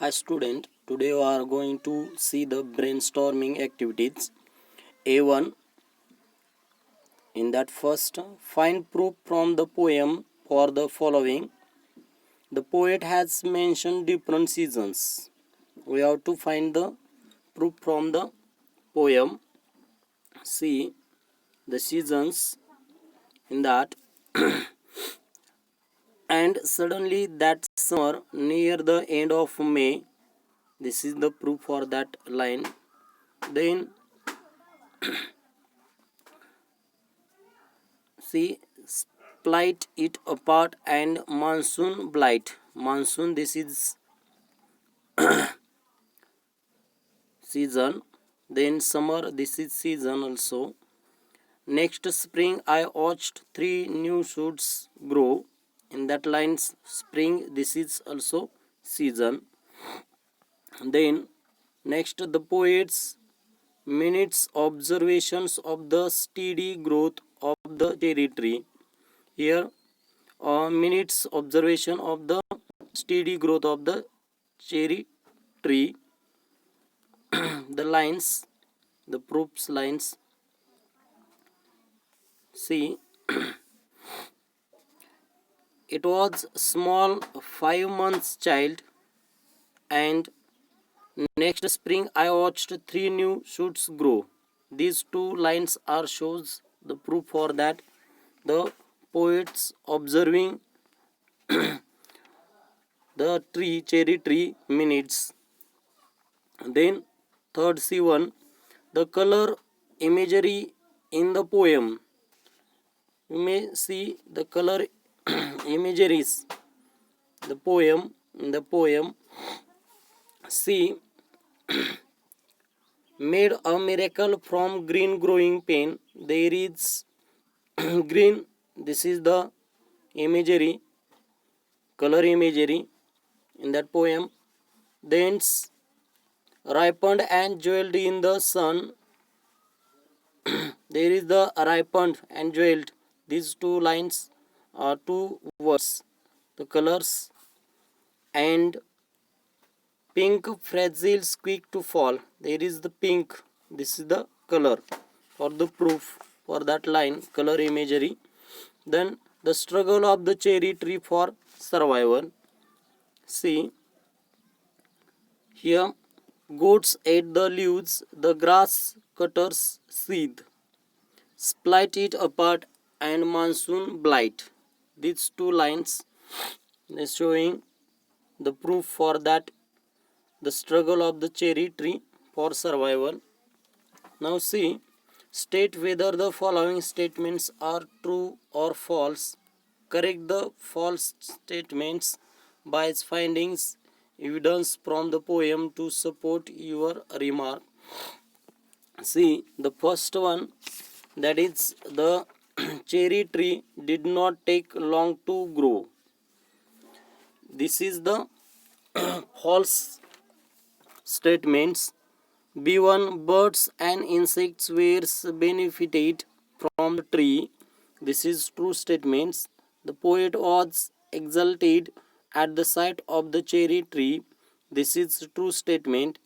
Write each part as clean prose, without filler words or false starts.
Hi student, today we are going to see the brainstorming activities. A1, in that first, find proof from the poem for the following. The poet has mentioned different seasons. We have to find the proof from the poem. See the seasons in that. And suddenly that summer near the end of May. This is the proof for that line. Then see, split it apart and monsoon blight. Monsoon, this is season. Then summer, this is season also. Next spring, I watched three new shoots grow. In that lines, spring, this is also season. Then next, the poet's minutes observations of the steady growth of the cherry tree. Here, minutes observation of the steady growth of the cherry tree. The lines, the proofs lines. See, it was small 5 months child, and next spring I watched three new shoots grow. These two lines are shows the proof for that the poets observing the tree cherry tree minutes. Then third C1, the color imagery in the poem. You may see the color imageries. The poem in the poem. See, made a miracle from green growing pain. There is green. This is the imagery, color imagery in that poem. Thence ripened and jeweled in the sun. There is the ripened and jeweled. These two lines are two words. The colors and pink fragile quick to fall. There is the pink. This is the color for the proof for that line color imagery. Then the struggle of the cherry tree for survival. See here, goats ate the leaves, the grass cutters seethe, split it apart, and monsoon blight. These two lines is showing the proof for that the struggle of the cherry tree for survival. Now see, state whether the following statements are true or false. Correct the false statements by findings evidence from the poem to support your remark. See the first one, that is the cherry tree did not take long to grow. This is the false statements. B1, birds and insects were benefited from the tree. This is true statements. The poet was exalted at the sight of the cherry tree. This is true statement.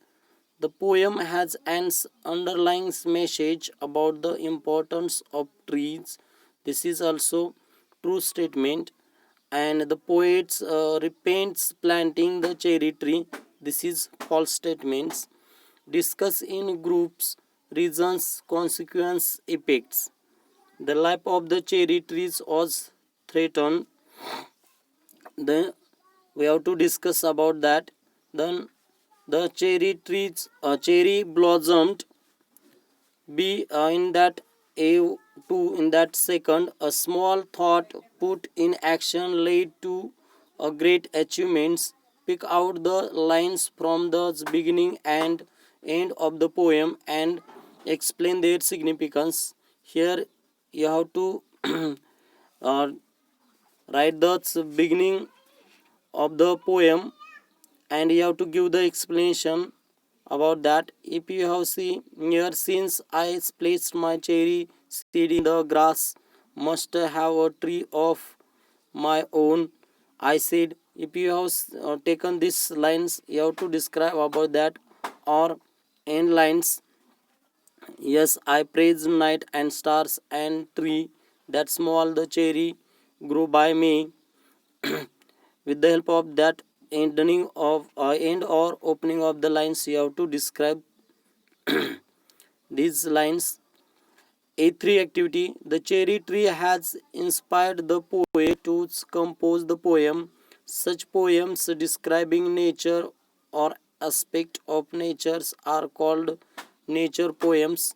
The poem has an underlying message about the importance of trees. This is also true statement. And the poet repents planting the cherry tree. This is false statements. Discuss in groups reasons, consequence, effects. The life of the cherry trees was threatened. Then we have to discuss about that. Then the cherry trees, cherry blossomed. B in that A2 in that second, a small thought put in action led to a great achievements. Pick out the lines from the beginning and end of the poem and explain their significance. Here you have to uh, write the beginning of the poem and you have to give the explanation about that. If you have seen here, since I placed my cherry seed in the grass, must have a tree of my own. I said, If you have taken these lines, you have to describe about that. Or end lines: yes, I praise night and stars and tree that small the cherry grew by me. With the help of that ending of end or opening of the lines, you have to describe these lines. A3 activity: the cherry tree has inspired the poet to compose the poem. Such poems describing nature or aspect of natures are called nature poems.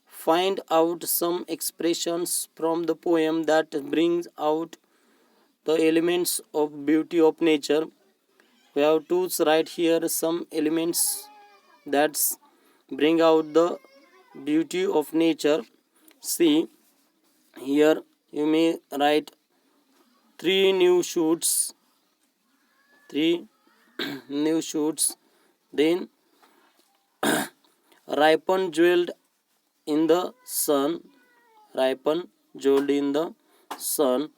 Find out some expressions from the poem that brings out the elements of beauty of nature. We have to write here some elements that bring out the beauty of nature. See, here you may write three new shoots, three new shoots, then ripen jeweled in the sun, ripen jeweled in the sun,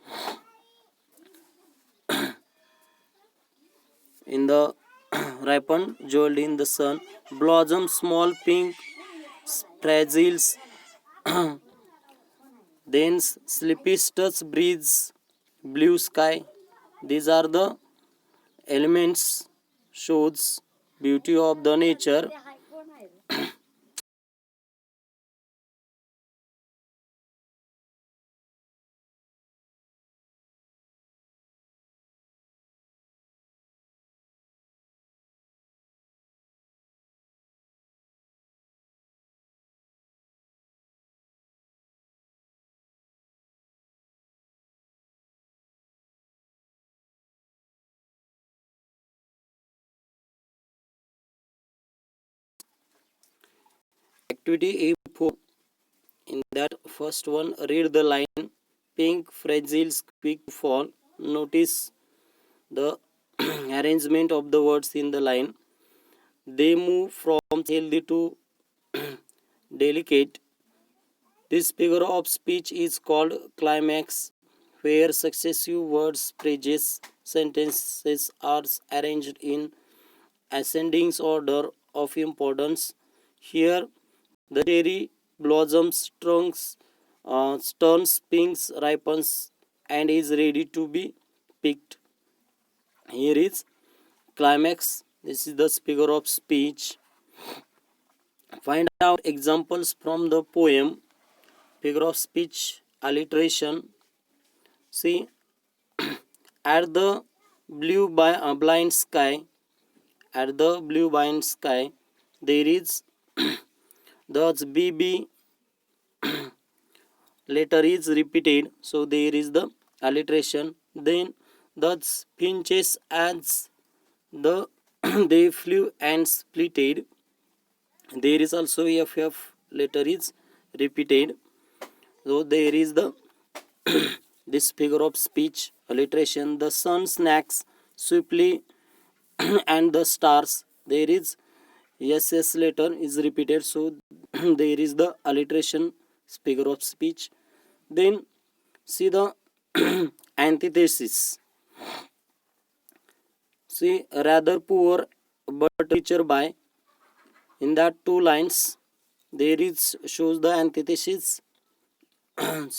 in the ripen jeweled in the sun, blossom small pink fragile, then sleepy touch breeze, blue sky. These are the elements shows beauty of the nature. Activity A4. In that first one, read the line pink fragile quick to fall. Notice the arrangement of the words in the line. They move from healthy to delicate. This figure of speech is called climax, where successive words, phrases, sentences are arranged in ascending order of importance. Here, the cherry blossoms, trunks, turns pink, ripens, and is ready to be picked. Here is climax. This is the figure of speech. Find out examples from the poem. Figure of speech alliteration. See, at the blind sky, at the blue blind sky, there is the BB letter is repeated, so there is the alliteration. Then the pinches as the they flew and splitted. There is also FF letter is repeated. So there is the this figure of speech alliteration. The sun snacks swiftly and the stars. There is SS letter is repeated. So there is the alliteration figure of speech. Then see the antithesis. See, rather poor but richer by. In that two lines, there is shows the antithesis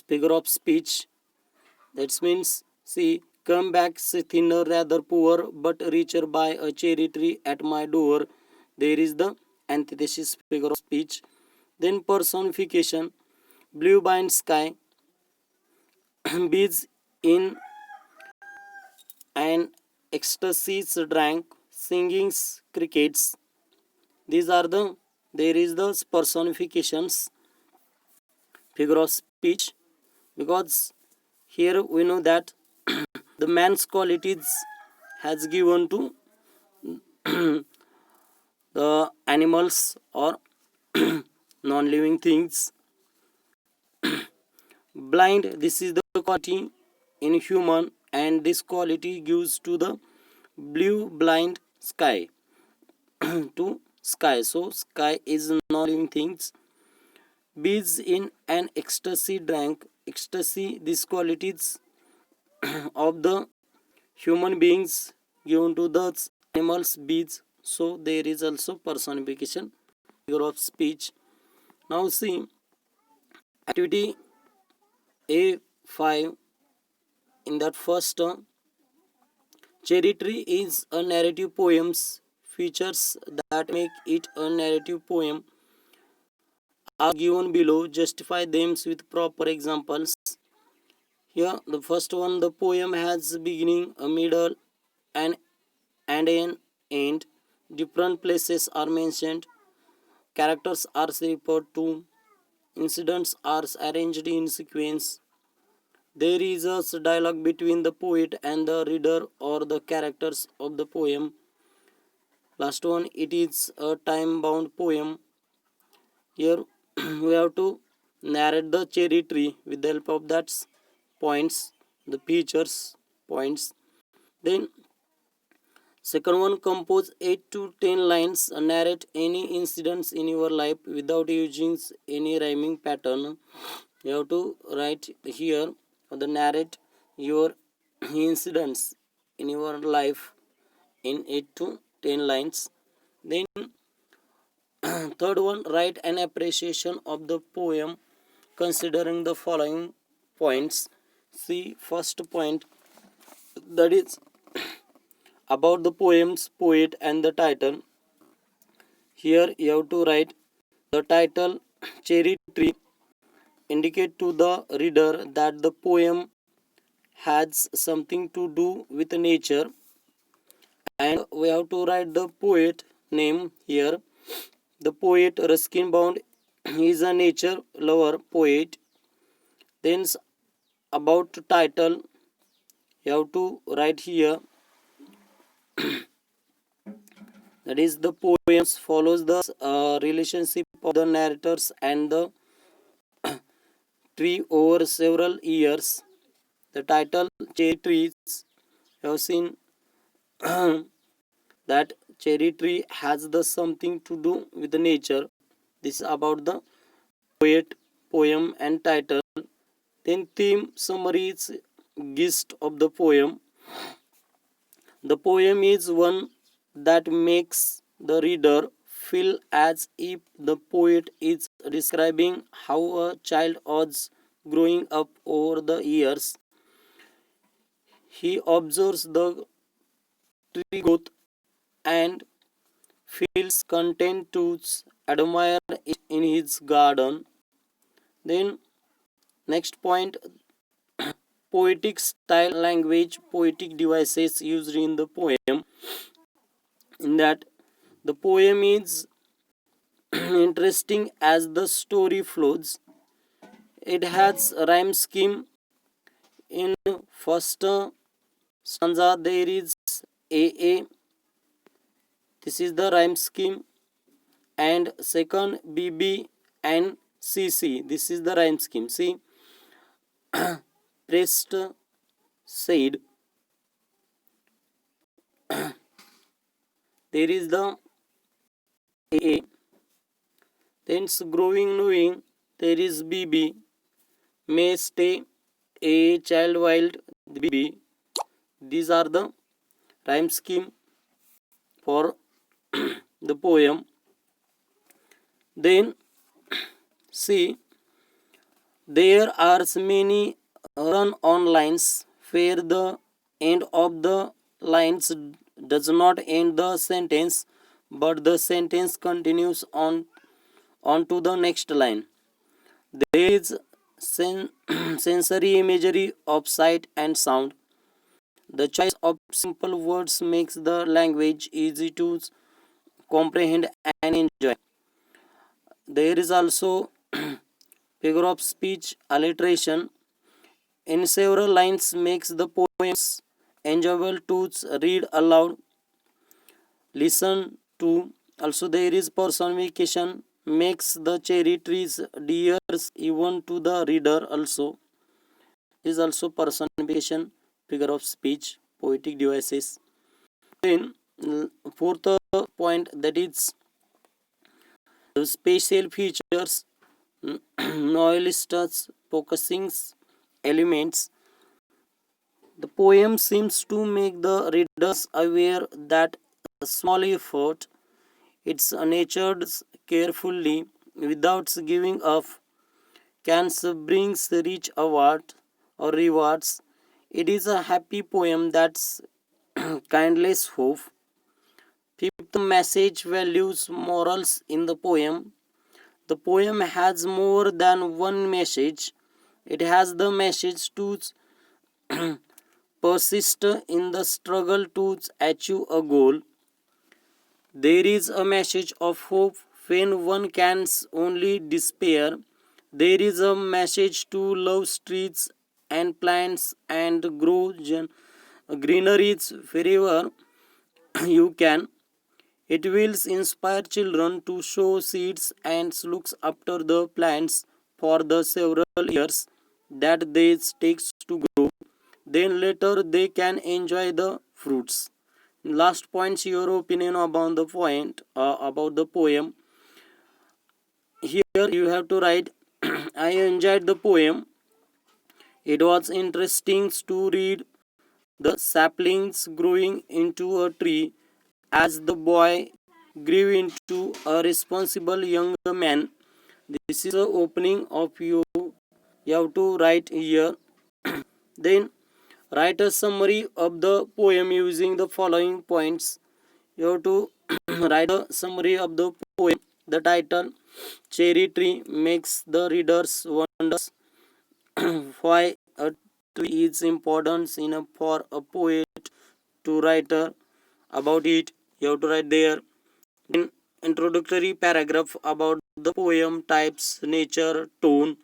figure of speech. That means, see, come back thinner, rather poor but richer by a cherry tree at my door. There is the antithesis figure of speech. Then personification, blue bind sky, bees in an ecstasies drank, singing crickets. These are the there is the personifications figure of speech, because here we know that the man's qualities has given to the animals or non-living things. Blind, this is the quality in human, and this quality gives to the blue blind sky to sky. So sky is non-living things. Bees in an ecstasy drank. Ecstasy, these qualities of the human beings given to the animals, bees. So there is also personification, figure of speech. Now see activity A5. In that first cherry tree is a narrative poems. Features that make it a narrative poem are given below. Justify them with proper examples. Here, the first one, the poem has a beginning, a middle, and an end. Different places are mentioned. Characters are referred to. Incidents are arranged in sequence. There is a dialogue between the poet and the reader or the characters of the poem. Last one, it is a time bound poem. Here we have to narrate the cherry tree with the help of that points, the features, points. Then second one, compose 8 to 10 lines, narrate any incidents in your life without using any rhyming pattern. You have to write here the narrate your incidents in your life in 8 to 10 lines. Then third one, write an appreciation of the poem considering the following points. See first point, that is about the poem's poet and the title. Here you have to write the title cherry tree indicate to the reader that the poem has something to do with nature, and we have to write the poet name here. The poet Ruskin Bond is a nature lover poet. Then about title you have to write here, that is the poems follows the relationship of the narrators and the tree over several years. The title cherry trees, you have seen that cherry tree has the something to do with the nature. This is about the poet, poem and title. Then theme summary is gist of the poem. The poem is one that makes the reader feel as if the poet is describing how a child was growing up over the years. He observes the tree growth and feels content to admire it in his garden. Then next point, poetic style language, poetic devices used in the poem. In that the poem is interesting as the story flows. It has a rhyme scheme. In first stanza there is AA. This is the rhyme scheme. And second BB and CC. This is the rhyme scheme. See, pressed said. There is the AA. Then growing knowing. There is BB. May stay a child wild BB. These are the rhyme scheme for the poem. Then see, there are many run-on lines where the end of the lines does not end the sentence, but the sentence continues on to the next line. There is sensory imagery of sight and sound. The choice of simple words makes the language easy to comprehend and enjoy. There is also figure of speech alliteration in several lines makes the poems enjoyable to read aloud, listen to. Also there is personification makes the cherry trees dear even to the reader. Also is also personification, figure of speech, poetic devices. Then fourth point, that is the spatial features, novelist's focusing elements. The poem seems to make the readers aware that a small effort, it's nurtured carefully without giving up, can bring rich award or rewards. It is a happy poem that's kindless hope. Fifth message values morals in the poem. The poem has more than one message. It has the message to persist in the struggle to achieve a goal. There is a message of hope when one can only despair. There is a message to love streets and plants and grow greeneries wherever you can. It will inspire children to sow seeds and looks after the plants for the several years that they takes to grow. Then later they can enjoy the fruits. Last points your opinion about the point about the poem. Here you have to write I enjoyed the poem. It was interesting to read the saplings growing into a tree as the boy grew into a responsible young man. This is the opening of you. You have to write here. Then write a summary of the poem using the following points. You have to write a summary of the poem. The title Cherry Tree makes the readers wonder why a tree is important enough for a poet to write about it. You have to write there. Then introductory paragraph about the poem types, nature, tone.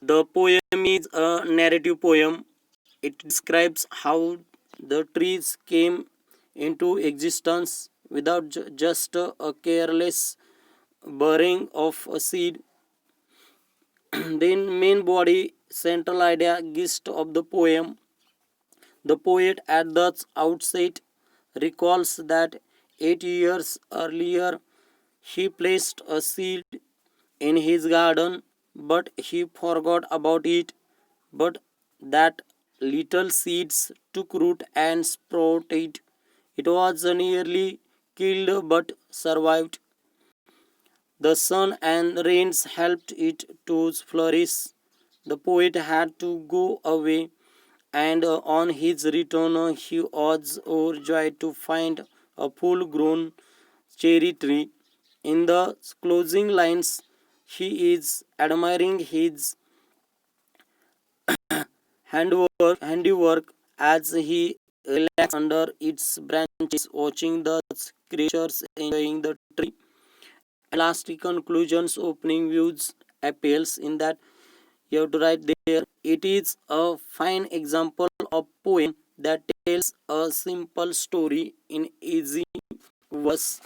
The poem is a narrative poem. It describes how the trees came into existence without just a careless burying of a seed. Then main body, central idea, gist of the poem. The poet at the outset recalls that 8 years earlier he placed a seed in his garden, but he forgot about it. But that little seeds took root and sprouted. It was nearly killed but survived. The sun and rains helped it to flourish. The poet had to go away, and on his return, he was overjoyed to find a full grown cherry tree. In the closing lines, he is admiring his handiwork as he relaxes under its branches, watching the creatures enjoying the tree. Last conclusions, opening views appeals in that you have to write there. It is a fine example of poem that tells a simple story in easy verse.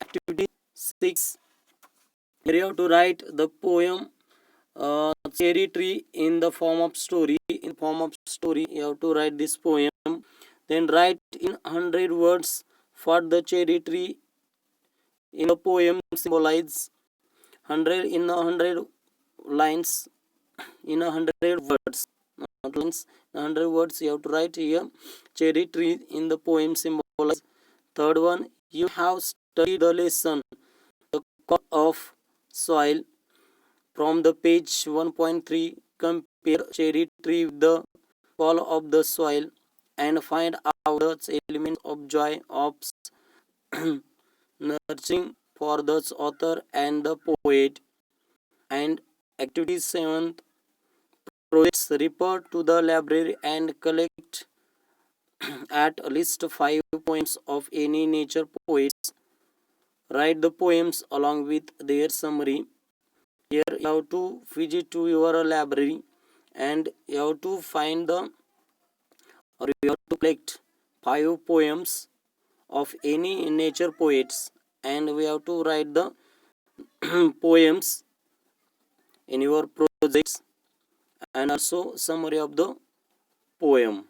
Activity 6. Here you have to write the poem cherry tree in the form of story. In form of story, you have to write this poem. Then write in 100 words for the cherry tree in the poem symbolize 100 in 100 lines in 100 words. Not lines, 100 words you have to write here. Cherry tree in the poem symbolize. Third one, you have studied the lesson, the color of soil from the page 1.3. Compare cherry tree with the color of the soil and find out the elements of joy of nurturing for the author and the poet. And activity 7, projects report to the library and collect at least 5 poems of any nature poets. Write the poems along with their summary. Here you have to visit to your library and you have to find the or you have to collect 5 poems of any nature poets, and we have to write the poems in your projects and also summary of the poem.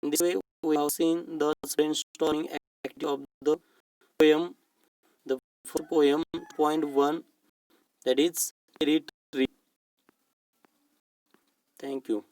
In this way, we have seen the brainstorming activity of the poem. The first poem, point 1, that is cherry tree. Thank you.